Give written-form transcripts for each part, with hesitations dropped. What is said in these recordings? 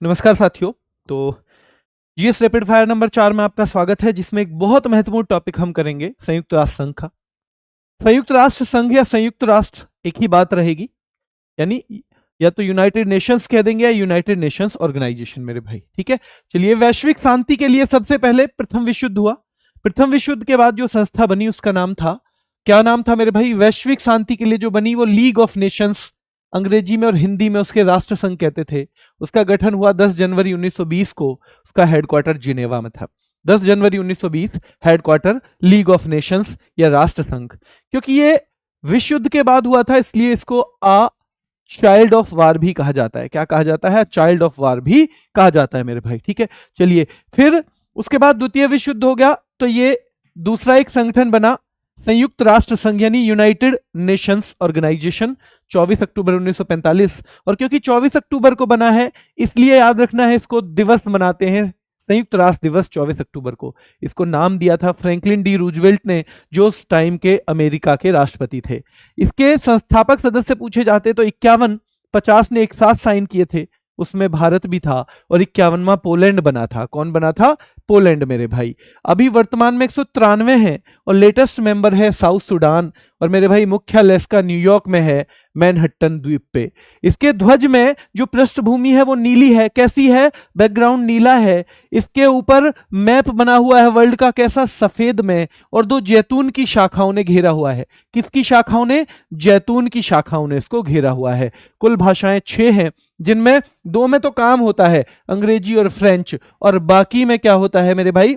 नमस्कार साथियों। तो जीएस रैपिड फायर नंबर 4 में आपका स्वागत है, जिसमें एक बहुत महत्वपूर्ण टॉपिक हम करेंगे संयुक्त राष्ट्र संघ का। संयुक्त राष्ट्र संघ या संयुक्त राष्ट्र एक ही बात रहेगी, यानी या तो यूनाइटेड नेशंस कह देंगे या यूनाइटेड नेशंस ऑर्गेनाइजेशन मेरे भाई। ठीक है, चलिए। वैश्विक शांति के लिए सबसे पहले प्रथम विश्व युद्ध हुआ। प्रथम विश्व युद्ध के बाद जो संस्था बनी उसका नाम था, क्या नाम था मेरे भाई? वैश्विक शांति के लिए जो बनी वो लीग ऑफ नेशंस, अंग्रेजी में और हिंदी में उसके राष्ट्र संघ कहते थे। उसका गठन हुआ 10 जनवरी 1920 को। उसका हेडक्वार्टर जिनेवा में था। 10 जनवरी 1920 हेडक्वार्टर लीग ऑफ नेशंस या राष्ट्र संघ। क्योंकि ये विश्व युद्ध के बाद हुआ था, इसलिए इसको आ चाइल्ड ऑफ वार भी कहा जाता है। क्या कहा जाता है? चाइल्ड ऑफ वार भी कहा जाता है मेरे भाई। ठीक है, चलिए। फिर उसके बाद द्वितीय विश्व युद्ध हो गया, तो ये दूसरा एक संगठन बना, संयुक्त राष्ट्र संघ यानी यूनाइटेड नेशंस ऑर्गेनाइजेशन, 24 अक्टूबर 1945। और क्योंकि 24 अक्टूबर को बना है, इसलिए याद रखना है, इसको दिवस मनाते हैं, संयुक्त राष्ट्र दिवस 24 अक्टूबर को। इसको नाम दिया था फ्रैंकलिन डी रूजवेल्ट ने, जो उस टाइम के अमेरिका के राष्ट्रपति थे। इसके संस्थापक सदस्य पूछे जाते तो 51, 50 ने एक साथ साइन किए थे, उसमें भारत भी था। और 51वां पोलैंड बना था। कौन बना था? पोलैंड मेरे भाई। अभी वर्तमान में 193 है और लेटेस्ट मेंबर है साउथ सूडान। और मेरे भाई मुख्यालय इसका न्यूयॉर्क में है, मैनहट्टन द्वीप पे। इसके ध्वज में जो पृष्ठभूमि है वो नीली है। कैसी है? बैकग्राउंड नीला है। इसके ऊपर मैप बना हुआ है वर्ल्ड का, कैसा? सफेद में। और दो जैतून की शाखाओं ने घेरा हुआ है। किसकी शाखाओं ने? जैतून की शाखाओं ने इसको घेरा हुआ है। कुल भाषाएं 6 हैं, जिनमें 2 में तो काम होता है, अंग्रेजी और फ्रेंच, और बाकी में क्या होता है मेरे भाई?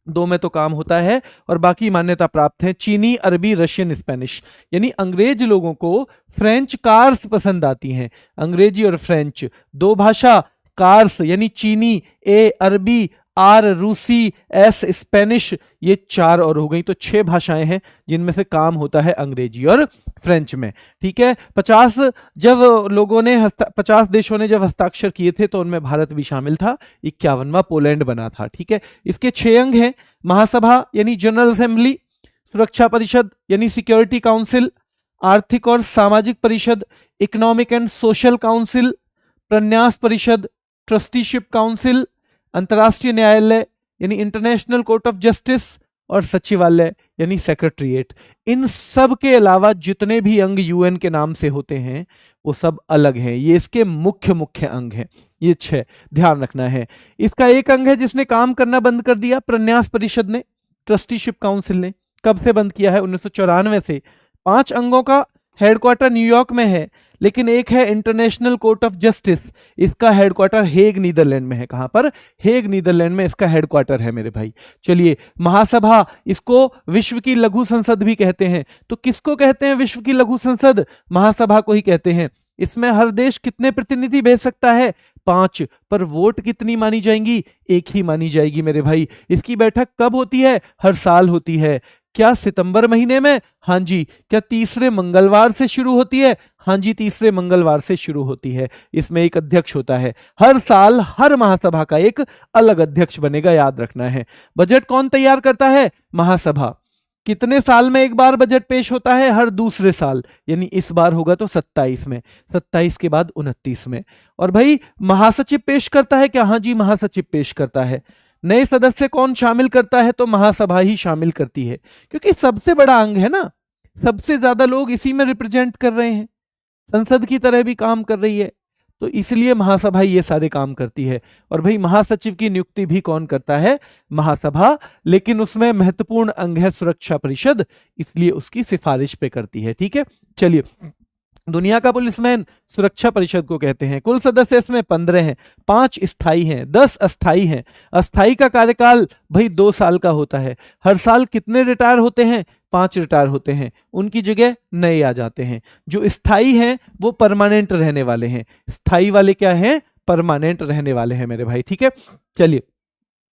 2 में तो काम होता है और बाकी मान्यता प्राप्त है, चीनी, अरबी, रशियन, स्पेनिश। यानी अंग्रेज लोगों को फ्रेंच कार्स पसंद आती हैं। अंग्रेजी और फ्रेंच 2 भाषा, कार्स यानी चीनी, ए अरबी, आर रूसी, एस स्पेनिश, ये 4 और हो गई। तो 6 भाषाएं हैं जिनमें से काम होता है अंग्रेजी और फ्रेंच में। ठीक है, 50 देशों ने जब हस्ताक्षर किए थे तो उनमें भारत भी शामिल था। 51वां पोलैंड बना था। ठीक है, इसके 6 अंग हैं। महासभा यानी जनरल असेंबली, सुरक्षा परिषद यानी सिक्योरिटी काउंसिल, आर्थिक और सामाजिक परिषद, इकोनॉमिक एंड सोशल काउंसिल, प्रन्यास परिषद, ट्रस्टीशिप काउंसिल, अंतर्राष्ट्रीय न्यायालय यानी इंटरनेशनल कोर्ट ऑफ जस्टिस, और सचिवालय यानी सेक्रेटरीट। इन सब के अलावा जितने भी अंग यूएन के नाम से होते हैं वो सब अलग हैं। ये इसके मुख्य मुख्य अंग हैं, ये 6 ध्यान रखना है। इसका एक अंग है जिसने काम करना बंद कर दिया, प्रन्यास परिषद ने, ट्रस्टीशिप काउंसिल ने। कब से बंद किया है? 1994 से। 5 अंगों का हेडक्वार्टर न्यूयॉर्क में है, लेकिन एक है इंटरनेशनल कोर्ट ऑफ जस्टिस, इसका हेडक्वार्टर हेग नीदरलैंड में है। कहां पर? हेग नीदरलैंड में इसका हेडक्वार्टर है मेरे भाई। चलिए, महासभा, इसको विश्व की लघु संसद भी कहते हैं। तो किसको कहते हैं विश्व की लघु संसद? महासभा को ही कहते हैं। इसमें हर देश कितने प्रतिनिधि भेज सकता है? 5। पर वोट कितनी मानी जाएंगी? 1 ही मानी जाएगी मेरे भाई। इसकी बैठक कब होती है? हर साल होती है। क्या सितंबर महीने में? हाँ जी। क्या तीसरे मंगलवार से शुरू होती है? हाँ जी, तीसरे मंगलवार से शुरू होती है। इसमें एक अध्यक्ष होता है। हर साल हर महासभा का एक अलग अध्यक्ष बनेगा, याद रखना है। बजट कौन तैयार करता है? महासभा। कितने साल में एक बार बजट पेश होता है? हर दूसरे साल। यानी इस बार होगा तो 27 में, 27 के बाद 29 में। और भाई महासचिव पेश करता है क्या? हाँ जी, महासचिव पेश करता है। नए सदस्य कौन शामिल करता है? तो महासभा ही शामिल करती है, क्योंकि सबसे बड़ा अंग है ना, सबसे ज्यादा लोग इसी में रिप्रेजेंट कर रहे हैं, संसद की तरह भी काम कर रही है, तो इसलिए महासभा ये सारे काम करती है। और भाई महासचिव की नियुक्ति भी कौन करता है? महासभा। लेकिन उसमें महत्वपूर्ण अंग है सुरक्षा परिषद, इसलिए उसकी सिफारिश पे करती है। ठीक है, चलिए। दुनिया का पुलिसमैन सुरक्षा परिषद को कहते हैं। कुल सदस्य इसमें 15 हैं, 5 स्थायी हैं, 10 अस्थायी हैं। अस्थायी का कार्यकाल भाई 2 साल का होता है। हर साल कितने रिटायर होते हैं? 5 रिटायर होते हैं, उनकी जगह नए आ जाते हैं। जो स्थायी हैं वो परमानेंट रहने वाले हैं। स्थायी वाले क्या हैं? परमानेंट रहने वाले हैं मेरे भाई। ठीक है, चलिए।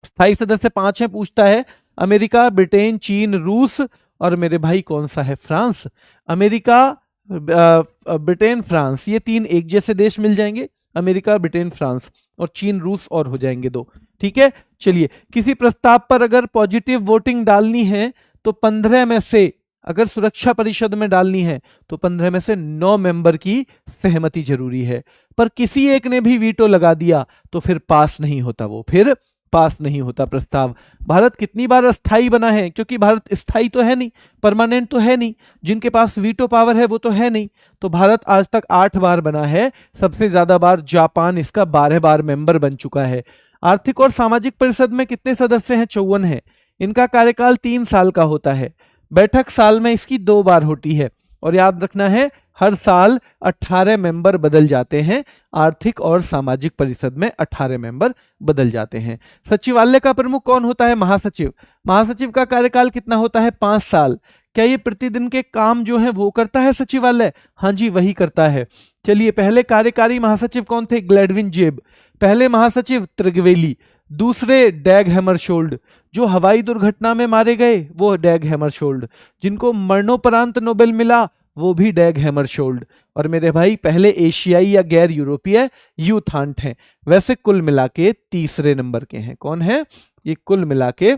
स्थायी सदस्य 5 हैं। पूछता है अमेरिका, ब्रिटेन, चीन, रूस, और मेरे भाई कौन सा है? फ्रांस। अमेरिका, ब्रिटेन, फ्रांस, ये 3 एक जैसे देश मिल जाएंगे। अमेरिका, ब्रिटेन, फ्रांस, और चीन, रूस और हो जाएंगे 2। ठीक है, चलिए। किसी प्रस्ताव पर अगर पॉजिटिव वोटिंग डालनी है तो 15 में से अगर सुरक्षा परिषद में डालनी है तो 15 में से 9 मेंबर की सहमति जरूरी है। पर किसी एक ने भी वीटो लगा दिया तो फिर पास नहीं होता, वो फिर पास नहीं होता प्रस्ताव। भारत कितनी बार अस्थाई बना है, क्योंकि भारत स्थायी तो है नहीं, परमानेंट तो है नहीं, जिनके पास वीटो पावर है वो तो है नहीं। तो भारत आज तक 8 बार बना है, सबसे ज्यादा बार जापान इसका 12 बार मेंबर बन चुका है। आर्थिक और सामाजिक परिषद में कितने सदस्य हैं? 54 है। इनका कार्यकाल 3 साल का होता है। बैठक साल में इसकी 2 बार होती है, और याद रखना है हर साल 18 मेंबर बदल जाते हैं। आर्थिक और सामाजिक परिषद में 18 मेंबर बदल जाते हैं। सचिवालय का प्रमुख कौन होता है? महासचिव। महासचिव का कार्यकाल कितना होता है? 5 साल। क्या ये प्रतिदिन के काम जो है वो करता है सचिवालय? हाँ जी, वही करता है। चलिए, पहले कार्यकारी महासचिव कौन थे? ग्लैडविन जेब। पहले महासचिव त्रिगवेली। दूसरे डैग हैमरशोल्ड, जो हवाई दुर्घटना में मारे गए वो डैग हैमरशोल्ड। जिनको मरणोपरांत नोबेल मिला वो भी डैग हैमरशोल्ड। और मेरे भाई पहले एशियाई या गैर यूरोपीय यू थांट हैं। वैसे कुल मिला के तीसरे नंबर के हैं। कौन है ये? कुल मिला के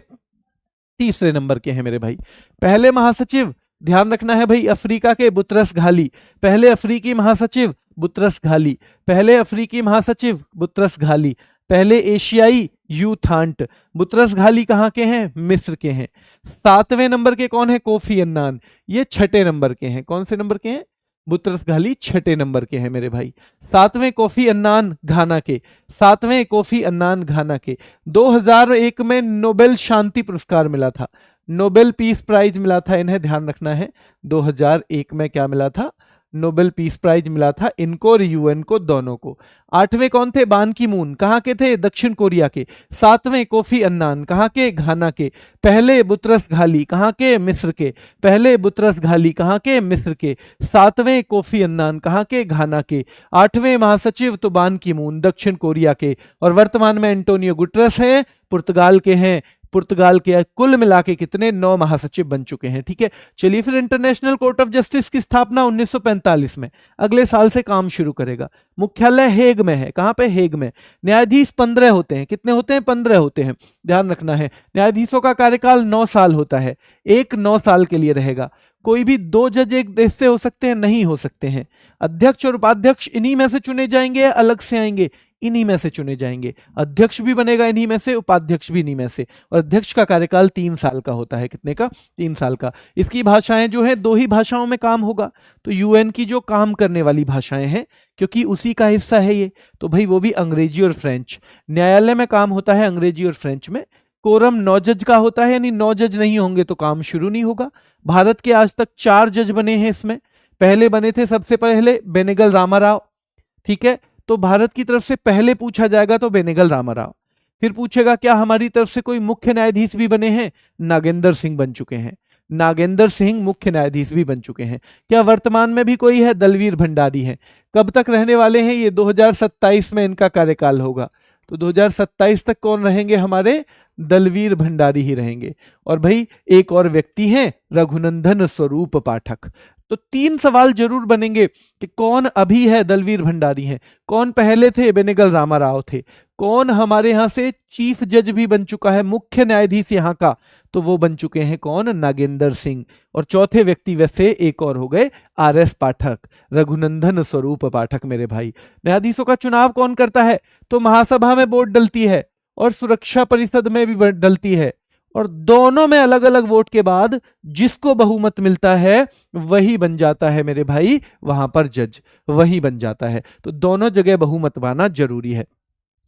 तीसरे नंबर के हैं मेरे भाई। पहले महासचिव ध्यान रखना है भाई, अफ्रीका के बुतरस घाली। पहले अफ्रीकी महासचिव बुतरस घाली। पहले अफ्रीकी महासचिव बुतरस घाली। पहले एशियाई यू थांट। बुतरस घाली कहाँ के हैं? मिस्र के हैं। 7वें नंबर के कौन है? Kofi Annan. ये 6ठे नंबर के हैं। कौन से नंबर के हैं? बुतरस घाली 6ठे नंबर के हैं मेरे भाई। 7वें कोफी अन्नान घाना के। 7वें कोफी अन्नान घाना के। 2001 में नोबेल शांति पुरस्कार मिला था, नोबेल पीस प्राइज मिला था इन्हें, ध्यान रखना है। 2001 में क्या मिला था? नोबेल पीस प्राइज मिला था इनको और यूएन को, दोनों को। 8वें कौन थे? बान की मून। कहाँ के थे? दक्षिण कोरिया के। 7वें कोफी अन्नान कहाँ के? घाना के। पहले बुतरस घाली कहाँ के? मिस्र के। पहले बुतरस घाली कहाँ के? मिस्र के। 7वें कोफी अन्नान कहाँ के? घाना के। 8वें महासचिव तो बान की मून, दक्षिण कोरिया के। और वर्तमान में एंटोनियो गुटरस हैं, पुर्तगाल के हैं। पुर्तगाल के कुल मिला के कितने? 9 महासचिव बन चुके हैं। ठीक है, चलिए फिर इंटरनेशनल कोर्ट ऑफ जस्टिस की स्थापना 1945 में, अगले साल से काम शुरू करेगा। मुख्यालय हेग में है। कहां पे? हेग में। न्यायाधीश 15 होते हैं। कितने होते हैं? 15 होते हैं, ध्यान रखना है। न्यायाधीशों का कार्यकाल 9 साल होता है। एक 9 साल के लिए रहेगा। कोई भी 2 जज एक देश से हो सकते हैं? नहीं हो सकते हैं। अध्यक्ष और उपाध्यक्ष इन्हीं में से चुने जाएंगे या अलग से आएंगे? इन्हीं में से चुने जाएंगे। अध्यक्ष भी बनेगा इन्हीं में से, उपाध्यक्ष भी इन्हीं में से। और अध्यक्ष का कार्यकाल 3 साल का होता है। कितने का? 3 साल का। इसकी भाषाएं जो है 2 ही भाषाओं में काम होगा। तो यूएन की जो काम करने वाली भाषाएं हैं, क्योंकि उसी का हिस्सा है ये, तो भाई वो भी अंग्रेजी और फ्रेंच। न्यायालय में काम होता है अंग्रेजी और फ्रेंच में। कोरम 9 जज का होता है, यानी 9 जज नहीं होंगे तो काम शुरू नहीं होगा। भारत के आज तक 4 जज बने हैं इसमें। पहले बने थे सबसे पहले बेनेगल रामाराव। ठीक है, तो भारत की तरफ से पहले पूछा जाएगा तो बेनेगल रामाराव। फिर पूछेगा क्या हमारी तरफ से कोई मुख्य न्यायाधीश भी बने हैं? नागेंद्र सिंह बन चुके हैं। नागेंद्र सिंह मुख्य न्यायाधीश भी बन चुके हैं। क्या वर्तमान में भी कोई है? दलवीर भंडारी है। कब तक रहने वाले हैं ये? 2027 में इनका कार्यकाल होगा। तो 2027 तक कौन रहेंगे? हमारे दलवीर भंडारी ही रहेंगे। और भाई एक और व्यक्ति हैं, रघुनंदन स्वरूप पाठक। तो 3 सवाल जरूर बनेंगे कि कौन अभी है? दलवीर भंडारी हैं। कौन पहले थे? बेनेगल रामाराव थे। कौन हमारे यहां से चीफ जज भी बन चुका है, मुख्य न्यायाधीश यहां का? तो वो बन चुके हैं कौन? नागेंद्र सिंह। और चौथे व्यक्ति वैसे एक और हो गए, आरएस पाठक, रघुनंदन स्वरूप पाठक मेरे भाई। न्यायाधीशों का चुनाव कौन करता है? तो महासभा में वोट डलती है और सुरक्षा परिषद में भी डलती है। और दोनों में अलग अलग वोट के बाद जिसको बहुमत मिलता है वही बन जाता है मेरे भाई, वहां पर जज वही बन जाता है। तो दोनों जगह बहुमत पाना जरूरी है,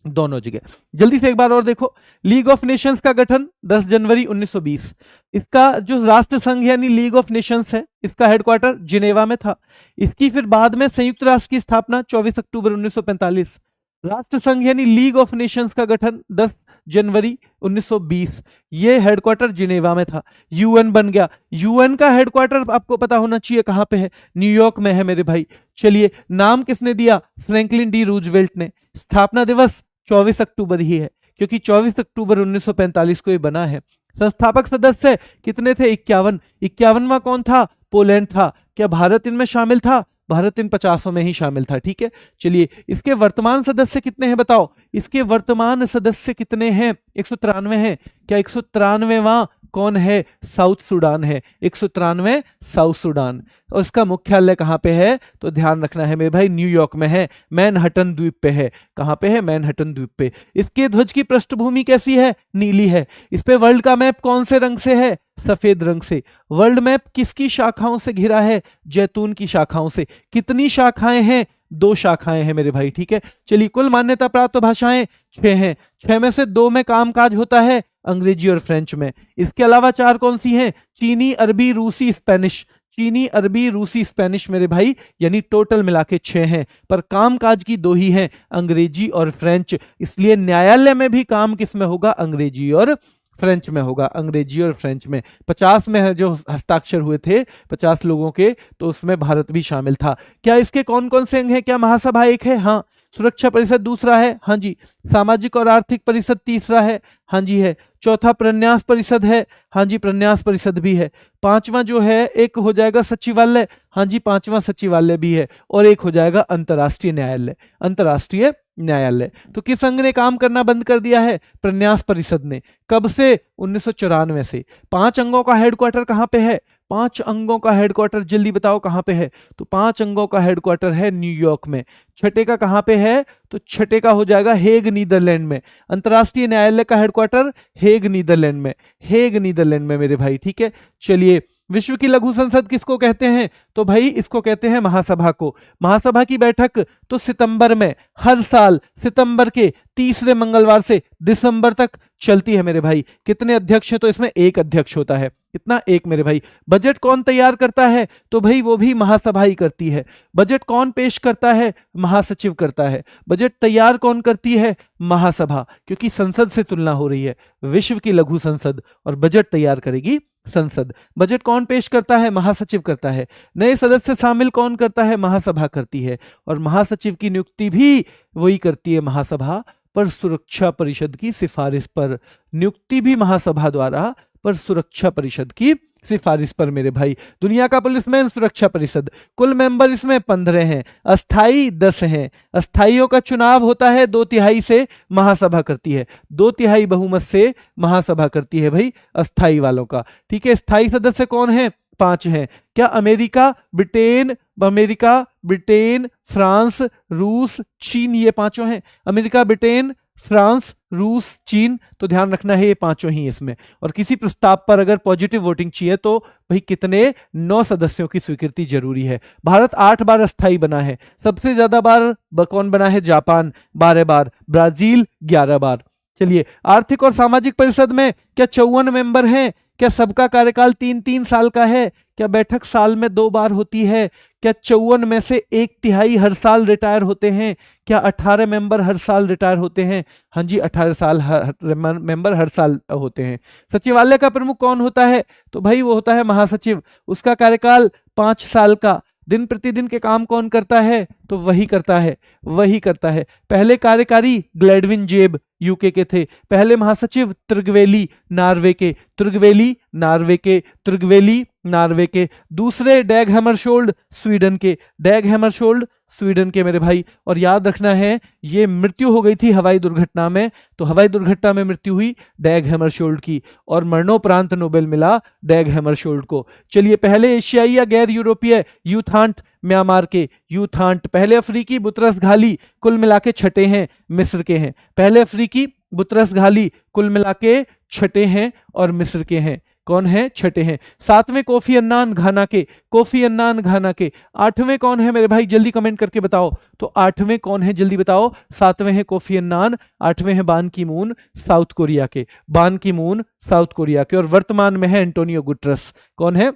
दोनों जगह। जल्दी से एक बार और देखो, लीग ऑफ नेशंस का गठन 10 जनवरी 1920। इसका जो राष्ट्र संघ यानी लीग ऑफ नेशंस है, इसका हेडक्वार्टर जिनेवा में था। इसकी फिर बाद में संयुक्त राष्ट्र की स्थापना 24 अक्टूबर 1945। राष्ट्र संघ यानी लीग ऑफ नेशंस का गठन 10 जनवरी 1920। ये हेडक्वार्टर जिनेवा में था। यूएन बन गया। यूएन का हेडक्वार्टर आपको पता होना चाहिए कहां पे है? न्यूयॉर्क में है मेरे भाई। चलिए, नाम किसने दिया? फ्रैंकलिन डी रूजवेल्ट ने। स्थापना दिवस 24 अक्टूबर ही है, क्योंकि 24 अक्टूबर 1945 को ये बना है। संस्थापक सदस्य कितने थे? 51। 51वां कौन था? पोलैंड था। क्या भारत इनमें शामिल था? भारत इन 50 में ही शामिल था। ठीक है, चलिए इसके वर्तमान सदस्य कितने हैं बताओ? इसके वर्तमान सदस्य कितने हैं? 193 हैं। क्या 193वां कौन है? साउथ सूडान है। 193 साउथ सूडान। और इसका मुख्यालय कहाँ पे है? तो ध्यान रखना है मेरे भाई, न्यूयॉर्क में है, मैनहट्टन द्वीप पे है। कहाँ पे है? मैनहट्टन द्वीप पे। इसके ध्वज की पृष्ठभूमि कैसी है? नीली है। इस पे वर्ल्ड का मैप कौन से रंग से है? सफेद रंग से। वर्ल्ड मैप किसकी शाखाओं से घिरा है? जैतून की शाखाओं से। कितनी शाखाएं हैं? 2 शाखाएं हैं मेरे भाई, ठीक है। चलिए, कुल मान्यता प्राप्त भाषाएं 6 हैं। 6 में से 2 में कामकाज होता है, अंग्रेजी और फ्रेंच में। इसके अलावा 4 कौन सी हैं? चीनी, अरबी, रूसी, स्पेनिश। चीनी, अरबी, रूसी, स्पेनिश मेरे भाई, यानी टोटल मिला के 6 हैं। पर कामकाज की 2 ही हैं, अंग्रेजी और फ्रेंच। इसलिए न्यायालय में भी काम किस में होगा? अंग्रेजी और फ्रेंच में होगा। अंग्रेजी और फ्रेंच में 50 में है जो हस्ताक्षर हुए थे 50 लोगों के, तो उसमें भारत भी शामिल था। क्या इसके कौन कौन से अंग हैं? क्या महासभा एक है? हाँ। सुरक्षा परिषद दूसरा है? हाँ जी। सामाजिक और आर्थिक परिषद तीसरा है? हाँ जी है। चौथा प्रन्यास परिषद है? हाँ जी, प्रन्यास परिषद भी है। 5वां जो है एक हो जाएगा सचिवालय। हाँ जी, 5वां सचिवालय भी है। और एक हो जाएगा अंतर्राष्ट्रीय न्यायालय। अंतर्राष्ट्रीय न्यायालय। तो किस अंग ने काम करना बंद कर दिया है? प्रन्यास परिषद ने। कब से? 1994 से। 5 अंगों का हेडक्वार्टर कहाँ पे है? 5 अंगों का हेडक्वार्टर जल्दी बताओ कहाँ पे है? तो 5 अंगों का हेडक्वार्टर है न्यूयॉर्क में। छठे का कहाँ पे है? तो छठे का हो जाएगा हेग, नीदरलैंड में। अंतर्राष्ट्रीय न्यायालय का हेडक्वार्टर हेग, नीदरलैंड में। हेग, नीदरलैंड में मेरे भाई, ठीक है। चलिए, विश्व की लघु संसद किसको कहते हैं? तो भाई इसको कहते हैं महासभा को। महासभा की बैठक तो सितंबर में, हर साल सितंबर के तीसरे मंगलवार से दिसंबर तक चलती है मेरे भाई। कितने अध्यक्ष हैं? तो इसमें 1 अध्यक्ष होता है। कितना? 1 मेरे भाई। बजट कौन तैयार करता है? तो भाई वो भी महासभा ही करती है। बजट कौन पेश करता है? महासचिव करता है। बजट तैयार कौन करती है? महासभा, क्योंकि संसद से तुलना हो रही है, विश्व की लघु संसद, और बजट तैयार करेगी संसद। बजट कौन पेश करता है? महासचिव करता है। नए सदस्य शामिल कौन करता है? महासभा करती है। और महासचिव की नियुक्ति भी वही करती है, महासभा, पर सुरक्षा परिषद की सिफारिश पर। नियुक्ति भी महासभा द्वारा, पर सुरक्षा परिषद की सिफारिश पर मेरे भाई। दुनिया का पुलिसमैन सुरक्षा परिषद। कुल मेंबर इसमें 15 हैं, अस्थाई 10 हैं। अस्थाइयों का चुनाव होता है 2/3 से, महासभा करती है। 2/3 बहुमत से महासभा करती है भाई अस्थाई वालों का, ठीक है। स्थायी सदस्य कौन है? 5 हैं। क्या? अमेरिका, ब्रिटेन, फ्रांस, रूस, चीन, ये 5 हैं। अमेरिका, ब्रिटेन, फ्रांस, रूस, चीन। तो ध्यान रखना है ये 5 ही इसमें। और किसी प्रस्ताव पर अगर पॉजिटिव वोटिंग चाहिए तो भाई कितने? 9 सदस्यों की स्वीकृति जरूरी है। भारत 8 बार अस्थाई बना है। सबसे ज्यादा बार कौन बना है? जापान 12 बार, ब्राजील 11 बार। चलिए, आर्थिक और सामाजिक परिषद में क्या 54 मेंबर हैं? क्या सबका कार्यकाल 3-3 साल का है? क्या बैठक साल में 2 बार होती है? क्या 54 में से 1/3 हर साल रिटायर होते हैं? क्या 18 मेंबर हर साल रिटायर होते हैं? हाँ जी, 18 मेंबर हर साल होते हैं। सचिवालय का प्रमुख कौन होता है? तो भाई वो होता है महासचिव। उसका कार्यकाल 5 साल का। दिन प्रतिदिन के काम कौन करता है? तो वही करता है। पहले कार्यकारी ग्लैडविन जेब यूके के थे। पहले महासचिव त्रिगवेली नार्वे के। दूसरे डैग हैमरशोल्ड स्वीडन के मेरे भाई। और याद रखना है ये मृत्यु हो गई थी हवाई दुर्घटना में, तो हवाई दुर्घटना में मृत्यु हुई डैग हैमरशोल्ड की, और मरणोपरांत नोबेल मिला डैग हैमरशोल्ड को। चलिए, पहले एशियाई या गैर यूरोपीय? यूथांट म्यांमार के। पहले अफ्रीकी? Boutros Ghali. कुल मिला के 6 हैं, मिस्र के हैं। पहले अफ्रीकी, बुतरस घाली, कुल मिला के 6 हैं और मिस्र के हैं। कौन है? 6 हैं। 7वें कोफी अन्नान, घाना के। 8वें कौन है मेरे भाई? जल्दी कमेंट करके बताओ। तो 8वें कौन है? जल्दी बताओ। 7वें हैं कोफी अन्नान, 8वें हैं बान की मून, साउथ कोरिया के। और वर्तमान में है एंटोनियो गुटरस। कौन है?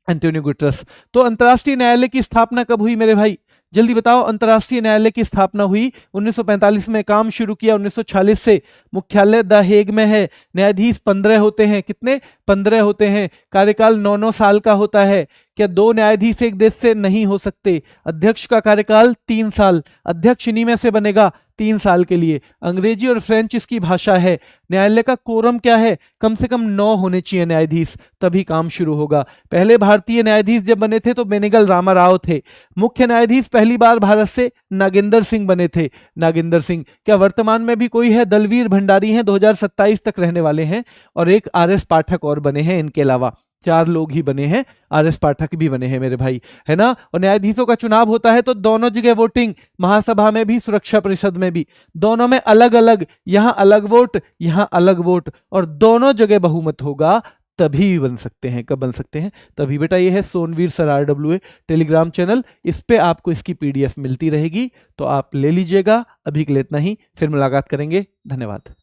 Antonio Guterres. तो अंतर्राष्ट्रीय न्यायालय की स्थापना कब हुई मेरे भाई? जल्दी बताओ। अंतर्राष्ट्रीय न्यायालय की स्थापना हुई 1945 में। काम शुरू किया 1946 से। मुख्यालय द हेग में है। न्यायाधीश 15 होते हैं। कितने? 15 होते हैं। कार्यकाल 9-9 साल का होता है। क्या 2 न्यायाधीश एक देश से नहीं हो सकते? अध्यक्ष का कार्यकाल 3 साल। अध्यक्ष इन्हीं में से बनेगा। 3 साल के लिए। अंग्रेजी और फ्रेंच इसकी भाषा है। न्यायालय का कोरम क्या है? कम से कम 9 होने चाहिए न्यायाधीश, तभी काम शुरू होगा। पहले भारतीय न्यायाधीश जब बने थे तो बेनेगल रामाराव थे। मुख्य न्यायाधीश पहली बार भारत से नागेंद्र सिंह बने थे। नागेंद्र सिंह। क्या वर्तमान में भी कोई है? दलवीर भंडारी हैं, 2027 तक रहने वाले हैं। और एक RS पाठक और बने हैं इनके अलावा। 4 लोग ही बने हैं, RS पाठक भी बने हैं मेरे भाई, है ना। और न्यायाधीशों का चुनाव होता है तो दोनों जगह वोटिंग, महासभा में भी, सुरक्षा परिषद में भी, दोनों में अलग अलग, यहां अलग वोट, यहां अलग वोट, और दोनों जगह बहुमत होगा तभी बन सकते हैं। कब बन सकते हैं? तभी बेटा। ये है Sonveer sir RWA Telegram channel, इस पे आपको इसकी PDF मिलती रहेगी, तो आप ले लीजिएगा। अभी के लिए इतना ही, फिर मुलाकात करेंगे। धन्यवाद।